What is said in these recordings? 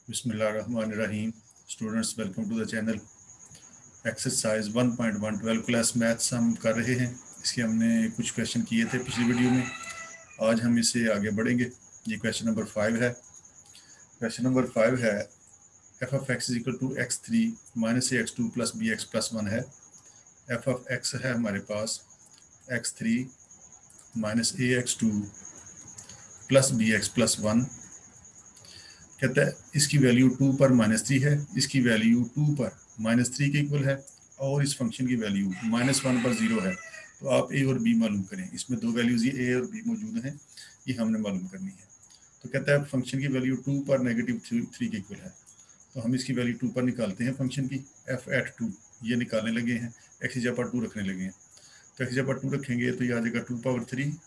बिस्मिल्लाहिर्रहमानिर्रहीम। Students, welcome to the channel. Exercise 1.1 12 class maths हम कर रहे हैं। इसके हमने कुछ क्वेश्चन किए थे पिछली वीडियो में। आज हम इससे आगे बढ़ेंगे। ये क्वेश्चन नंबर 5 है। क्वेश्चन नंबर 5 है f of x is equal to x3 minus a x two plus b x plus 1 है। एफ ऑफ एक्स है हमारे पास x3 minus a x two plus b x plus 1। कहता है इसकी value 2 पर -3 है, इसकी वैल्यू 2 पर -3 के इक्वल है और इस फंक्शन की वैल्यू -1 पर 0 है। तो आप ए और बी मालूम करें। इसमें दो वैल्यूज ये ए और बी मौजूद हैं, ये हमने मालूम करनी है। तो कहता है फंक्शन की वैल्यू 2 पर -3 के इक्वल है। तो हम इसकी वैल्यू 2 पर निकालते हैं फंक्शन की। एफ एट 2 ये निकालने लगे हैं, एक्स की जगह पर 2 रखने लगे हैं। तो एक्स की जगह पर 2 रखेंगे तो ये आ जाएगा 2 power 3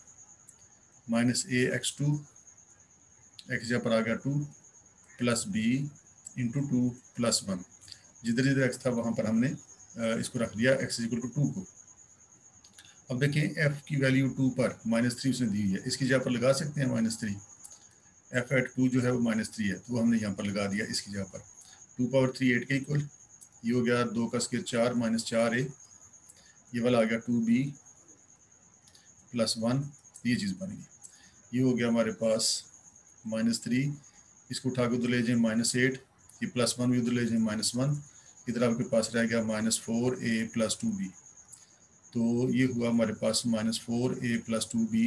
minus a x two, x की जगह पर आ गया 2 प्लस बी इंटू 2 प्लस 1। जिधर जिधर एक्स था वहाँ पर हमने इसको रख दिया एक्स इक्वल टू 2 को। अब देखें एफ की वैल्यू 2 पर -3 उसने दी हुई है, इसकी जगह पर लगा सकते हैं -3। एफ एट 2 जो है वो -3 है, तो हमने यहाँ पर लगा दिया इसकी जगह पर। 2 पावर 3 8 के इक्वल, ये हो गया 2 का स्क्वायर 4 माइनस 4a, ये वाला आ गया 2b प्लस 1, ये चीज़ बन गई। ये हो गया हमारे पास -3, इसको उठा के उधर ले जाए -8, ये +1 भी उधर ले जाए -1, इधर आपके पास रह गया -4a प्लस 2b। तो ये हुआ हमारे पास -4a plus 2b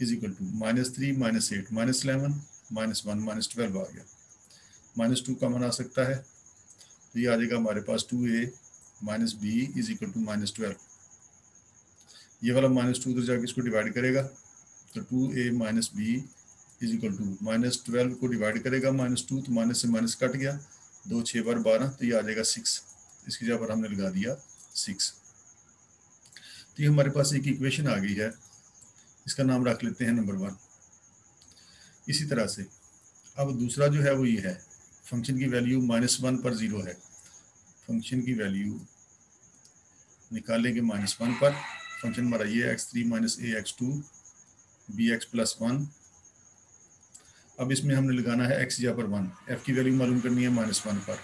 is equal to -3 -8 -11 -1 -12 आ गया। -2 कॉमन आ सकता है, तो ये आ जाएगा हमारे पास 2a minus b is equal to -12। ये वाला -2 उधर जाके इसको डिवाइड करेगा, तो 2a minus b is equal to -12 को डिवाइड करेगा -2, तो माइनस से माइनस कट गया, 2 6 बार 12, तो ये आ जाएगा 6। इसकी जगह पर हमने लगा दिया 6। तो ये हमारे पास एक इक्वेशन आ गई है, इसका नाम रख लेते हैं नंबर 1। इसी तरह से अब दूसरा जो है वो ये है, फंक्शन की वैल्यू -1 पर 0 है। फंक्शन की वैल्यू निकालेंगे -1 पर। फंक्शन हमारा ये है x3 minus a x two b x plus 1। अब इसमें हमने लगाना है एक्स जगह पर 1, एफ की वैल्यू मालूम करनी है -1 पर,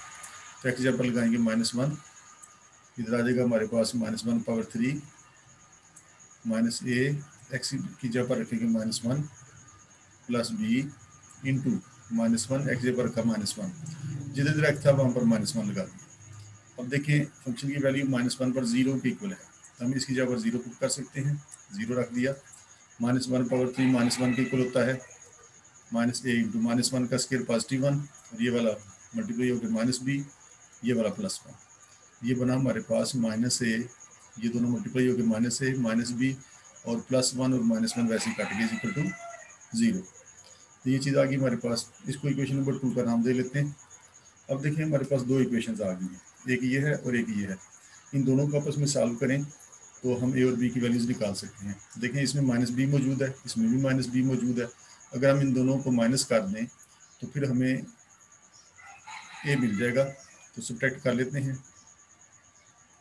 तो एक्स जगह पर लगाएंगे -1, इधर आ जाएगा हमारे पास -1 पावर 3 माइनस ए, एक्स की जगह पर रखेंगे -1 प्लस बी इंटू -1, एक्स जगह पर रखा -1, जिधर जिधर एक्स था वहाँ पर -1 लगा दिया। अब देखें फंक्शन की वैल्यू -1 पर 0 के इक्वल है, तो हम इसकी जगह पर 0 पुट कर सकते हैं, 0 रख दिया। -1 पावर 3 -1 के इक्वल होता है -a इंटू -1 का स्केयर +1, और ये वाला मल्टीप्लाई होकर -b, ये वाला +1। ये बना हमारे पास -a, ये दोनों मल्टीप्लाई होकर -a -b, और +1 और -1 वैसे ही कट गए इक्वल टू 0। तो ये चीज़ आ गई हमारे पास। इसको इक्वेशन नंबर 2 का नाम दे लेते हैं। अब देखिए हमारे पास दो इक्वेशंस आ गई हैं, एक ये है और एक ये है। इन दोनों को आपस में सॉल्व करें तो हम ए और बी की वैल्यूज़ निकाल सकते हैं। देखें इसमें -b मौजूद है, इसमें भी -b मौजूद है। अगर हम इन दोनों को माइनस कर दें तो फिर हमें ए मिल जाएगा। तो सब्ट्रैक्ट कर लेते हैं।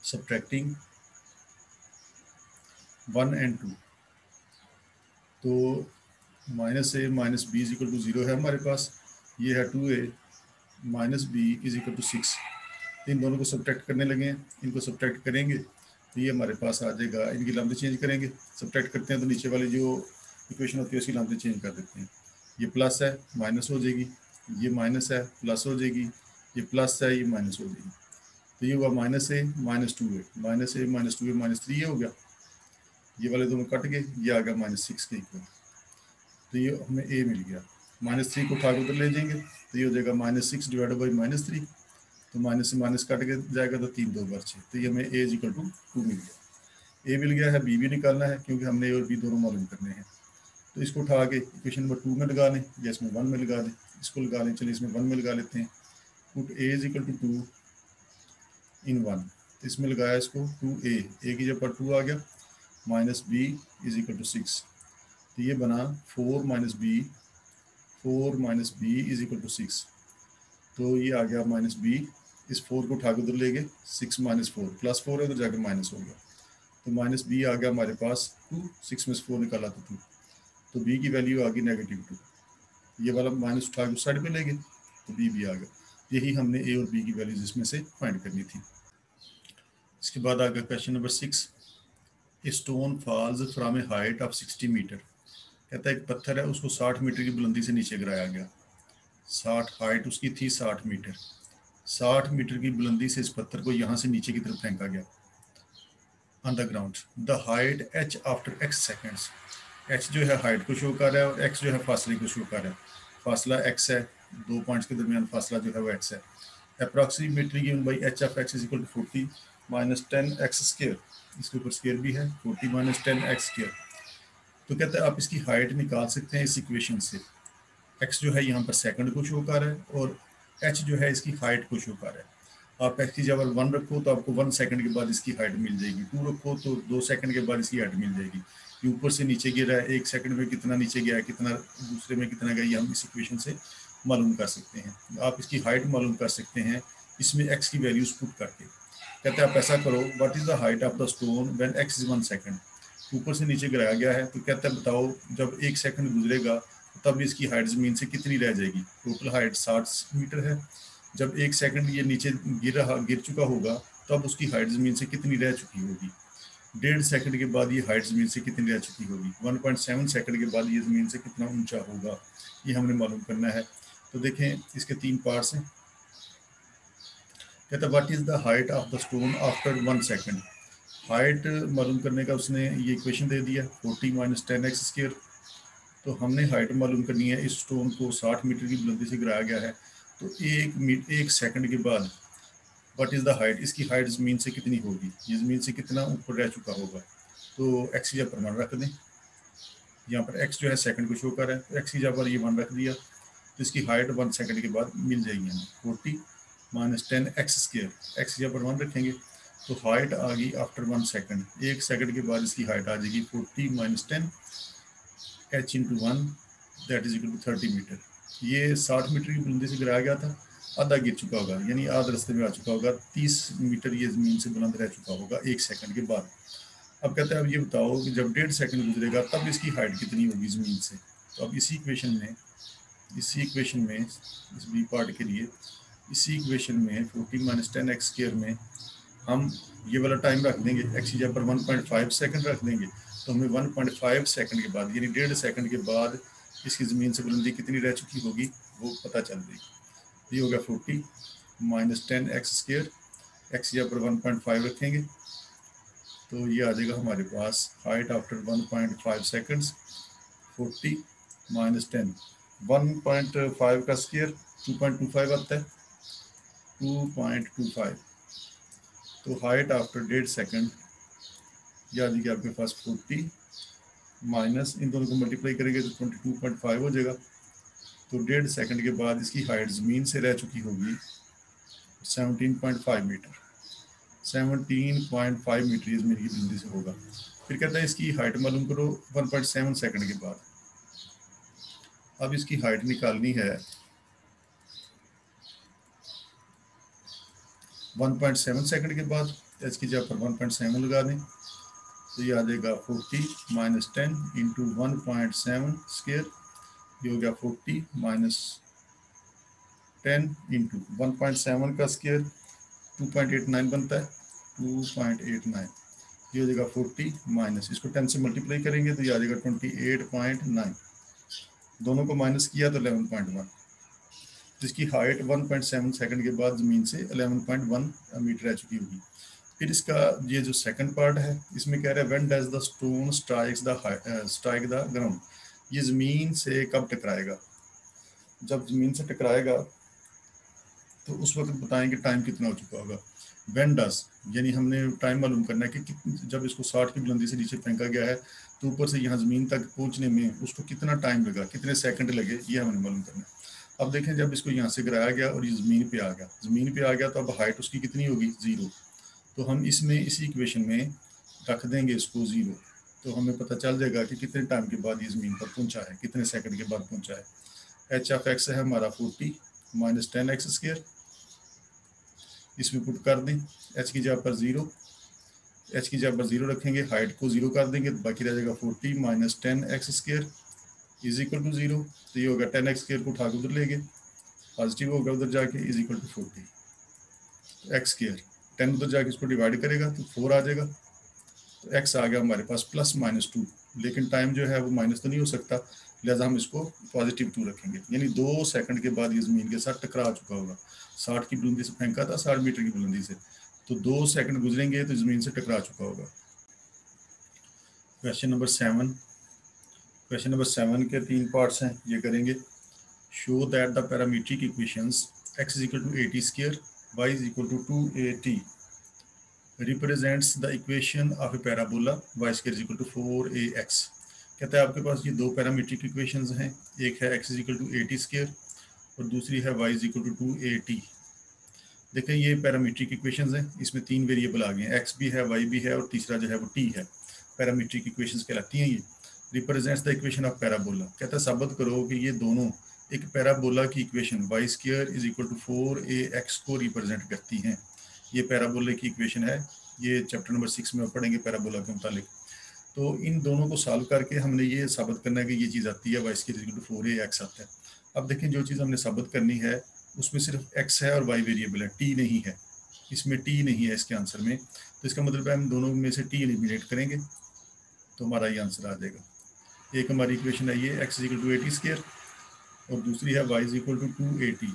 सब्ट्रैक्टिंग 1 और 2, तो -a minus b is equal to 0 है हमारे पास। ये है 2a minus b is equal to 6। इन दोनों को सब्ट्रैक्ट करने लगे हैं, इनको सब्ट्रैक्ट करेंगे तो ये हमारे पास आ जाएगा। इनकी लामतें चेंज करेंगे, सब्ट्रैक्ट करते हैं तो नीचे वाली जो इक्वेशन होती है उसकी लामतें चेंज कर देते हैं। ये प्लस है माइनस हो जाएगी, ये माइनस है प्लस हो जाएगी, ये प्लस है ये माइनस हो जाएगी। तो ये हुआ -a -2a -a -2a -3 हो गया। ये वाले दोनों कट गए, ये आ गया -6 के इक्वल। तो ये हमें a मिल गया। -3 को उठा के उधर ले जाएंगे तो ये हो जाएगा -6 डिवाइडेड बाई -3, तो माइनस से माइनस कट के जाएगा तो 3 2 बार 6, तो ये हमें a इक्वल टू 2 मिल गया। a मिल गया है, b भी निकालना है क्योंकि हमने a और b दोनों मालूम करने हैं। तो इसको उठा के इक्वेशन नंबर 2 में लगा लें या इसमें 1 में लगा दें। इसको लगा लें, चलिए इसमें 1 में लगा लेते हैं। पुट a इक्वल टू 2 इन 1, तो इसमें लगाया इसको 2a, a की जगह पर 2 आ गया, -b इज इक्वल टू 6। तो ये बना 4 b इज इक्वल टू 6। तो ये आ गया -b, इस 4 को उठा के उधर ले गए, 6 -4 +4 है, उधर जाकर माइनस हो गया, तो -b आ गया हमारे पास 2, 6 में से 4 निकाला तो 2, तो b की वैल्यू आ गई -2। ये वाला माइनस उठा के उस साइड पे ले गए, तो बी भी आ गया। यही हमने ए और बी की वैल्यूज इसमें से फाइंड करनी थी। इसके बाद आ गया question number 6। A stone falls from a height of 60 metre. कहता है एक पत्थर है, उसको 60 मीटर की बुलंदी से नीचे गिराया गया। 60 हाइट उसकी थी 60 मीटर। 60 मीटर की बुलंदी से इस पत्थर को यहाँ से नीचे की तरफ फेंका गया on the ground. The height H after x seconds. H जो है हाइट को शो कर रहा है और एक्स जो है फासले को शो कर रहा है। फासला एक्स है, 2 पॉइंट्स के दरमियान फासला जो है वो एक्स है। Approximately given by h of x is equal to 40 minus 10 x square. इसके ऊपर स्क्वायर भी है, 40 माइनस 10 एक्स स्क्वायर। तो कहता है आप इसकी हाइट निकाल सकते हैं इस इक्वेशन से। एक्स जो है यहाँ पर सेकंड को शो कर रहा है और एच जो है इसकी हाइट को शो कर रहा है। आप एक्स की जगह 1 रखो तो आपको 1 सेकंड के बाद इसकी हाइट मिल जाएगी। 2 रखो तो 2 सेकंड के बाद इसकी हाइट मिल जाएगी। ये ऊपर से नीचे गिर रहा है, 1 सेकंड में कितना नीचे गया है, कितना दूसरे में कितना गया, ये हम इस इक्वेशन से मालूम कर सकते हैं। आप इसकी हाइट मालूम कर सकते हैं इसमें एक्स की वैल्यूज पुट करके। कहते हैं आप ऐसा करो, what is the height of the stone when x is 1 second. ऊपर से नीचे गिराया गया है, तो कहता है बताओ जब 1 सेकंड गुजरेगा तब इसकी हाइट ज़मीन से कितनी रह जाएगी। टोटल हाइट 60 मीटर है। जब 1 सेकंड ये नीचे गिर चुका होगा तब उसकी हाइट ज़मीन से कितनी रह चुकी होगी। 1.5 सेकंड के बाद ये हाइट ज़मीन से कितनी रह चुकी होगी। 1.7 सेकंड के बाद ये ज़मीन से कितना ऊंचा होगा, ये हमने मालूम करना है। तो देखें इसके 3 पार्ट्स हैं। कहता what is the height of the stone after 1 second. Height मालूम करने का उसने ये इक्वेशन दे दिया 40 माइनस 10 एक्स स्क्वायर। तो हमने हाइट मालूम करनी है। इस स्टोन को 60 मीटर की बुलंदी से गिराया गया है, तो 1 सेकंड के बाद व्हाट इज़ द हाइट, इसकी हाइट ज़मीन से कितनी होगी, ये ज़मीन से कितना ऊपर रह चुका होगा। तो एक्स की जगह पर 1 रख दें। यहाँ पर एक्स जो है सेकंड को शो कर रहा है, तो एक्स की जगह पर ये 1 रख दिया, तो इसकी हाइट 1 सेकंड के बाद मिल जाएगी हमें 40 माइनस 10 एक्स स्क्वायर। एक्स की जगह पर 1 रखेंगे तो हाइट आ गई आफ्टर 1 सेकंड। 1 सेकंड के बाद इसकी हाइट आ जाएगी 40 minus 10 h into 1 that is equal to 30 metre. ये 60 मीटर की बुलंदी से गिराया गया था, आधा गिर चुका होगा, यानी आधा रास्ते में आ चुका होगा। 30 मीटर ये ज़मीन से बुलंद रह चुका होगा 1 सेकंड के बाद। अब कहते हैं अब ये बताओ कि जब 1.5 सेकंड गुजरेगा तब इसकी हाइट कितनी होगी ज़मीन से। तो अब इसी इक्वेशन में इस बी पार्ट के लिए इसी इक्वेशन में 40 माइनस 10 एक्स स्क्वायर में हम ये वाला टाइम रख देंगे। एक्स की जगह पर 1.5 सेकंड रख देंगे, तो हमें 1.5 सेकंड के बाद यानी 1.5 सेकंड के बाद इसकी ज़मीन से बुलंदी कितनी रह चुकी होगी वो पता चल जाएगी। ये हो गया 40 माइनस 10 एक्स स्क्वायर। एक्स की जगह पर 1.5 रखेंगे तो ये आ जाएगा हमारे पास हाइट आफ्टर 1.5 सेकंड्स 40 माइनस 10। 1.5 का स्क्वायर 2.25 आता है, 2.25। तो हाइट आफ्टर 1.5 सेकंड ये आ जाएगी आपके पास 40 माइनस, इन दोनों को मल्टीप्लाई करेंगे तो 22.5 हो जाएगा। तो 1.5 सेकंड के बाद इसकी हाइट ज़मीन से रह चुकी होगी 17.5 मीटर। 17.5 मीटर ये ज़मीन की बुलंदी से होगा। फिर कहता है इसकी हाइट मालूम करो 1.7 सेकंड के बाद। अब इसकी हाइट निकालनी है 1.7 सेकंड के बाद। इसकी जगह पर 1.7 लगा दें तो ये आ जाएगा 40 माइनस 10 इंटू 1.7 स्क्वायर। ये हो गया 40 माइनस 10 इंटू 1.7 का स्क्वायर 2.89 बनता है, 2.89। ये हो जाएगा 40 माइनस, इसको 10 से मल्टीप्लाई करेंगे तो ये आ जाएगा 28.9। दोनों को माइनस किया तो 11.1। जिसकी हाइट 1.7 सेकंड के बाद ज़मीन से 11.1 मीटर रह चुकी होगी। फिर इसका ये जो सेकंड पार्ट है इसमें कह रहा है when does the stone strike the ground. ये ज़मीन से कब टकराएगा। जब ज़मीन से टकराएगा तो उस वक्त बताएंगे टाइम कितना हो चुका होगा। व्हेन डज यानी हमने टाइम मालूम करना है कि जब इसको 60 की बुलंदी से नीचे फेंका गया है तो ऊपर से यहाँ ज़मीन तक पहुँचने में उसको कितना टाइम लगा, कितने सेकंड लगे, ये हमने मालूम करना है। अब देखें जब इसको यहाँ से गिराया गया और ये ज़मीन पे आ गया तो अब हाइट उसकी कितनी होगी 0। तो हम इसमें इसी इक्वेशन में रख देंगे इसको 0, तो हमें पता चल जाएगा कि कितने टाइम के बाद ये ज़मीन पर पहुँचा है, कितने सेकंड के बाद पहुँचा है। एच ऑफ एक्स है हमारा 40 माइनस 10 एक्स स्क्वायर, इसमें पुट कर दें एच की जगह पर 0। एच की जगह पर 0 रखेंगे, हाइट को 0 कर देंगे तो बाकी रह जाएगा 40 minus 10 x square is equal to 0। तो ये होगा 10 एक्स स्क्वायर को उठा के उधर लेंगे पॉजिटिव होगा उधर जाके is equal to 40, x square 10 उधर जाके इसको डिवाइड करेगा तो 4 आ जाएगा, तो एक्स आ गया हमारे पास +-2, लेकिन टाइम जो है वो माइनस तो नहीं हो सकता, लिहाजा हम इसको +2 रखेंगे, यानी 2 सेकंड के बाद ये ज़मीन के साथ टकरा चुका होगा। 60 की बुलंदी से फेंका था, 60 मीटर की बुलंदी से, तो 2 सेकंड गुजरेंगे तो ज़मीन से टकरा चुका होगा। क्वेश्चन नंबर 7, क्वेश्चन नंबर 7 के 3 पार्ट्स हैं, ये करेंगे। Show that the parametric equations x is equal to 80 square, y is equal to 2at represents the equation of a parabola y square is equal to 4ax। कहता है आपके पास ये दो parametric equations हैं, एक है x is equal to 80 square और दूसरी है y is equal to 2at। देखें ये पैरामीट्रिक इक्वेशंस हैं, इसमें 3 वेरिएबल आ गए हैं, x भी है, y भी है और तीसरा जो है वो t है। पैरामीट्रिक इक्वेशंस कहलाती हैं ये। Represents the equation of parabola, कहता है साबित करो कि ये दोनों एक पैराबोला की equation y square is equal to 4ax को रिप्रेजेंट करती हैं। ये पैराबोला की इक्वेशन है, ये चैप्टर नंबर 6 में पढ़ेंगे पैराबोला के मुतालिक। तो इन दोनों को सॉल्व करके हमने ये साबित करना है कि ये चीज़ आती है y square is equal to 4ax आता है। अब देखें जो चीज़ हमने साबित करनी है उसमें सिर्फ x है और y वेरिएबल है, t नहीं है, इसमें t नहीं है इसके आंसर में, तो इसका मतलब है हम दोनों में से t एलिमिनेट करेंगे तो हमारा ये आंसर आ जाएगा। एक हमारी इक्वेशन है ये x is equal to 80 square और दूसरी है y is equal to 2at,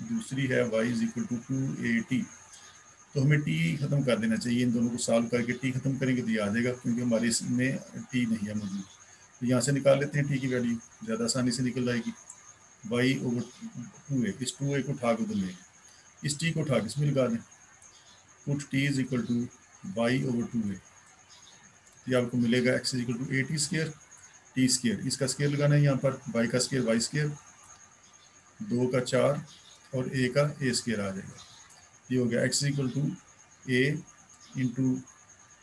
दूसरी है y is equal to 2at। तो हमें t खत्म कर देना चाहिए, इन दोनों को सॉल्व करके t खत्म करेंगे तो ये आ जाएगा, क्योंकि हमारे इसमें t नहीं है मौजूद। तो यहाँ से निकाल लेते हैं t की वैल्यू, ज़्यादा आसानी से निकल जाएगी। y ओवर 2a, इस 2a को उठा के उधर ले, इस t को उठा के इसमें लगा दें, put t is equal to y over 2a, ये आपको मिलेगा x is equal to 80 square t square, इसका स्क्वायर लगाना है यहाँ पर, y का स्क्वायर y स्क्वायर, 2 का 4 और a का a स्क्वायर आ जाएगा। ये हो गया x is equal to a into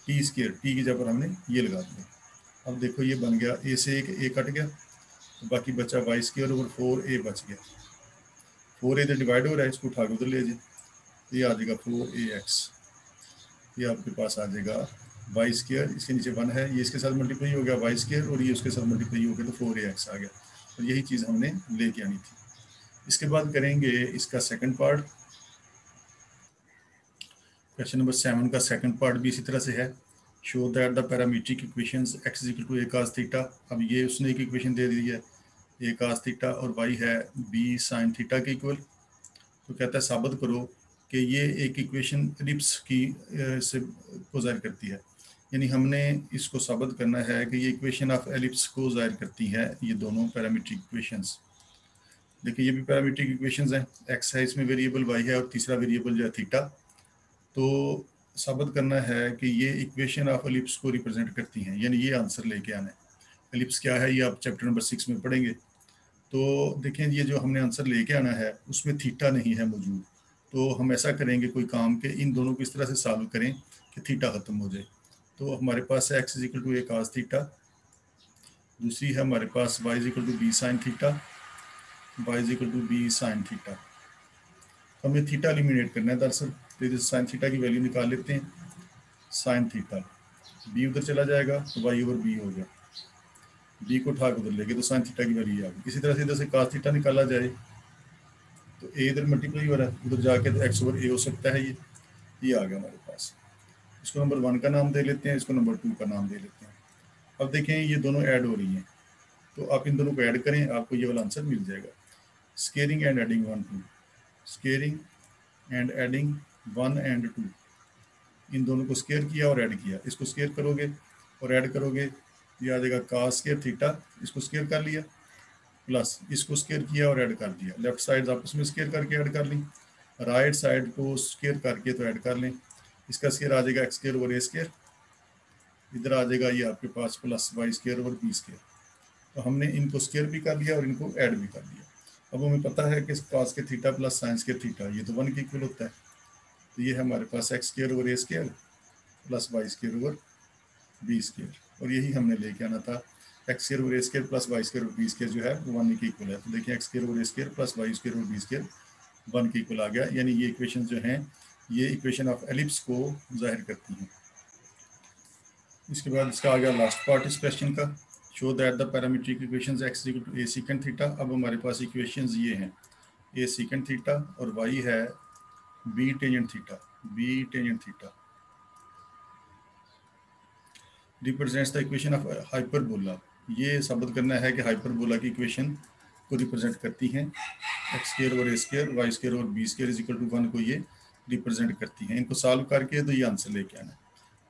t square, t की जगह पर हमने ये लगा दिया। अब देखो ये बन गया, a से एक a कट गया तो बाकी बचा y स्क्वायर ओवर 4a बच गया, 4a इधर डिवाइड हो रहा है, इसको उठा के उधर ले जाए, ये आ जाएगा 4ax, ये आपके पास आ जाएगा y स्क्वायर, इसके नीचे 1 है, ये इसके साथ मल्टीप्लाई हो गया y स्क्वायर और ये उसके साथ मल्टीप्लाई हो गया तो 4ax आ गया। और यही चीज़ हमने लेके आनी थी। इसके बाद करेंगे इसका सेकंड पार्ट। क्वेश्चन नंबर 7 का सेकंड पार्ट भी इसी तरह से है। Show that the parametric equations x is equal to a cos theta. अब ये उसने एक इक्वेशन दे दी है a cos थीटा और y है b sin थीटा के इक्वल। तो कहता है साबित करो कि ये एक इक्वेशन एलिप्स की से को ज़ाहिर करती है, यानी हमने इसको साबित करना है कि ये इक्वेशन ऑफ एलिप्स को ज़ाहिर करती है, ये दोनों पैरामीट्रिक इक्वेशंस। देखिए ये भी पैरामीट्रिक इक्वेशंस हैं, x है इसमें वेरिएबल, y है और तीसरा वेरिएबल जो है थीटा। तो साबित करना है कि ये इक्वेशन ऑफ एलिप्स को रिप्रेजेंट करती हैं, यानी ये आंसर लेके आना है। एलिप्स क्या है ये आप चैप्टर नंबर 6 में पढ़ेंगे। तो देखें ये जो हमने आंसर लेके आना है उसमें थीटा नहीं है मौजूद, तो हम ऐसा करेंगे कोई काम के इन दोनों को इस तरह से सॉल्व करें कि थीटा ख़त्म हो जाए। तो हमारे पास है x is equal to a cos theta, दूसरी है हमारे पास y is equal to b sin theta, y is equal to b sin theta. तो हमें थीटा एलिमिनेट करना है दरअसल, तो इधर साइन थीटा की वैल्यू निकाल लेते हैं, साइन थीटा, b उधर चला जाएगा तो y ओवर b हो गया, b को उठा के उधर लेके तो साइन थीटा की वैल्यू आ गई। इसी तरह से इधर से cos थीटा निकाला जाए तो a इधर मल्टीप्लाई हो रहा है, उधर जाके तो x ओवर a हो सकता है, ये आ गया हमारे पास। इसको नंबर 1 का नाम दे लेते हैं, इसको नंबर 2 का नाम दे लेते हैं। अब देखें ये दोनों ऐड हो रही हैं, तो आप इन दोनों को ऐड करें, आपको ये वाला आंसर मिल जाएगा। Squaring and adding 1 2, squaring and adding 1 and 2, इन दोनों को स्केयर किया और ऐड किया, इसको स्केयर करोगे और ऐड करोगे ये आ जाएगा cos स्केयर थीटा, इसको स्केयर कर लिया, प्लस इसको स्केयर किया और ऐड कर दिया, लेफ्ट साइड आपस में स्केयर करके ऐड कर ली, राइट साइड को स्केयर करके तो ऐड कर लें, इसका स्केयर आ जाएगा x square over a square, इधर आ जाएगा ये आपके पास plus y square over b square. तो हमने इनको स्केयर भी कर लिया और इनको ऐड भी कर लिया। अब हमें पता है कि cos के थीटा प्लस साइन के थीटा ये तो 1 के इक्वल होता है, तो ये है हमारे पास x square over a square plus y square over b square, और यही हमने लेके आना था, x square over a square plus y square over b square जो है वो 1 के इक्वल है। तो देखिए x square over a square plus y square over b square 1 के इक्वल आ गया, यानी ये इक्वेशन जो हैं ये इक्वेशन ऑफ एलिप्स को जाहिर करती हैं। इसके बाद इसका आ गया लास्ट पार्ट इस क्वेश्चन का, show that the parametric equations x equal to a second theta. अब हमारे पास इक्वेशंस ये हैं, ए सीकेंट थीटा और वाई है b tangent theta, b tangent theta represents the equation of hyperbola. ये साबित करना है कि हाइपरबोला की इक्वेशन को रिप्रेजेंट करती हैं एक्स स्क्वायर और ए स्क्वायर, वाई स्क्वायर और b square is equal to 1 को ये रिप्रेजेंट करती हैं। इनको सॉल्व करके तो ये आंसर लेके आना है।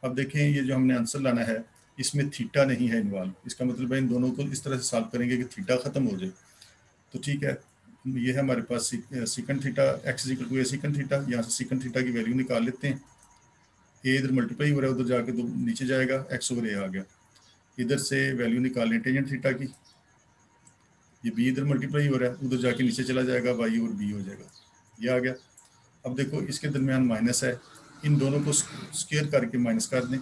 अब देखें ये जो हमने आंसर लाना है इसमें थीटा नहीं है इन्वॉल्व, इसका मतलब है इन दोनों को इस तरह से सॉल्व करेंगे कि थीटा खत्म हो जाए। तो ठीक है, ये है हमारे पास secant theta x is equal to a secant theta. यहाँ से सीकंड थीटा की वैल्यू निकाल लेते हैं। ए इधर मल्टीप्लाई हो रहा है, उधर जाके तो नीचे जाएगा, एक्स ओवर ए आ गया। इधर से वैल्यू निकाल लें टेंजेंट थीटा की, ये बी इधर मल्टीप्लाई हो रहा है, उधर जाके नीचे चला जाएगा, वाई और बी हो जाएगा, ये आ गया। अब देखो इसके दरमियान माइनस है, इन दोनों को स्क्वायर करके माइनस कर दें।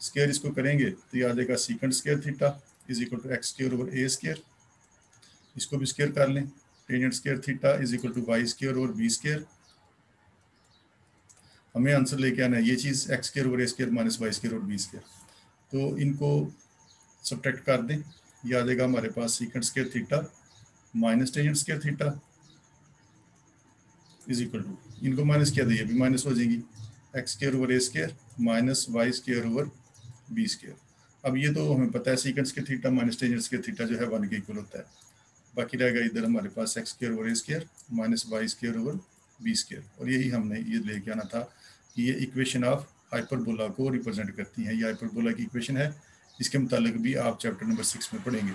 स्क्वायर इसको करेंगे तो ये आ जाएगा secant square theta is equal to x square over a square. इसको भी स्क्वायर कर लें, tangent square theta is equal to y square over b square. हमें आंसर लेके आना है ये चीज़ x square over a square minus y square और बी स्क्वायर। तो इनको सब्ट्रैक्ट कर दें, ये आ जाएगा हमारे पास secant square theta minus tangent square theta is equal to, इनको माइनस किया था ये भी माइनस हो जाएगी, x square over a square minus y square over b square. अब ये तो हमें पता है secant square theta minus tangent square theta जो है 1 के इक्वल होता है। बाकी रहेगा इधर हमारे पास x square over a square minus y square over b square. और यही हमने ये लेके आना था कि ये इक्वेशन ऑफ हाइपरबोला को रिप्रेजेंट करती हैं। ये हाइपरबोला की इक्वेशन है, इसके मुतालिक भी आप चैप्टर नंबर 6 में पढ़ेंगे।